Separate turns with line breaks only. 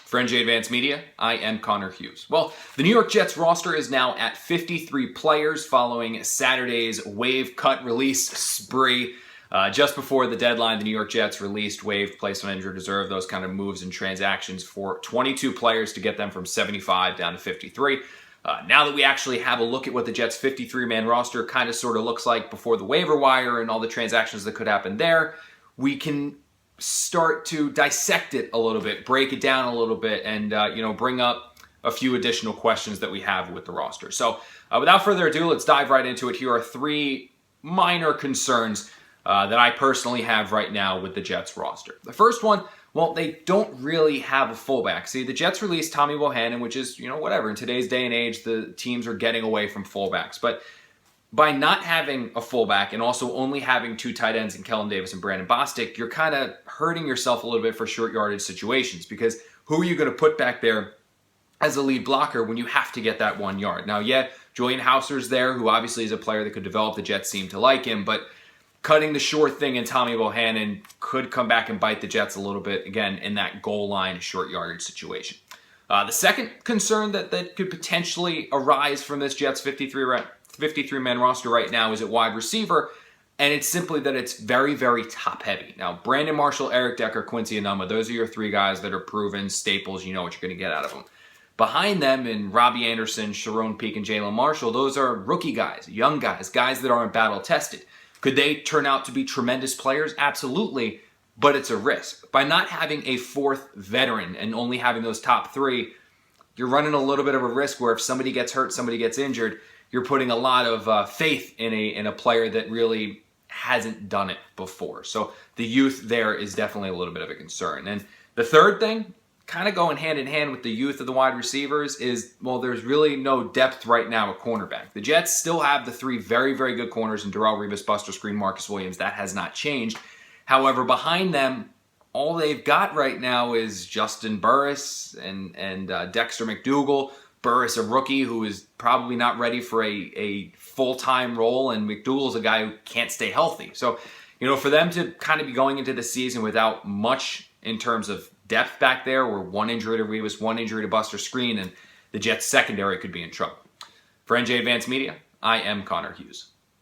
For NJ Advanced Media, I am Connor Hughes. Well, the New York Jets roster is now at 53 players following Saturday's waive cut release spree. Just before the deadline, the New York Jets released waived, placed on injured reserve, those kind of moves and transactions for 22 players to get them from 75 down to 53. Now that we actually have a look at what the Jets' 53-man roster kind of sort of looks like before the waiver wire and all the transactions that could happen there, we can start to dissect it a little bit, break it down a little bit, and bring up a few additional questions that we have with the roster. So without further ado, let's dive right into it. Here are three minor concerns that I personally have right now with the Jets roster. The first one, well, they don't really have a fullback. See, the Jets released Tommy Bohannon, which is, whatever. In today's day and age, the teams are getting away from fullbacks. But by not having a fullback and also only having two tight ends in Kellen Davis and Brandon Bostic, you're kind of hurting yourself a little bit for short yardage situations, because who are you going to put back there as a lead blocker when you have to get that 1 yard? Now, yeah, Julian Hauser's there, who obviously is a player that could develop. The Jets seem to like him, but cutting the short thing in Tommy Bohannon could come back and bite the Jets a little bit, again, in that goal line short yardage situation. The second concern that could potentially arise from this Jets 53-man roster right now is at wide receiver, and it's simply that it's very, very top-heavy. Now, Brandon Marshall, Eric Decker, Quincy Enunwa, those are your three guys that are proven staples. You know what you're going to get out of them. Behind them, in Robbie Anderson, Sharon Peake, and Jalen Marshall, those are rookie guys, young guys that aren't battle-tested. Could they turn out to be tremendous players? Absolutely, but it's a risk. By not having a fourth veteran and only having those top three, you're running a little bit of a risk where if somebody gets hurt, somebody gets injured, you're putting a lot of faith in a player that really hasn't done it before. So the youth there is definitely a little bit of a concern. And the third thing, kind of going hand in hand with the youth of the wide receivers, is, well, there's really no depth right now at cornerback. The Jets still have the three very, very good corners in Darrelle Revis, Buster Skrine, Marcus Williams. That has not changed. However, behind them, all they've got right now is Justin Burris and Dexter McDougal. Burris, a rookie who is probably not ready for a full-time role, and McDougal's a guy who can't stay healthy. So, for them to kind of be going into the season without much in terms of depth back there, where one injury to Revis, one injury to Buster Skrine, and the Jets secondary could be in trouble. For NJ Advanced Media, I am Connor Hughes.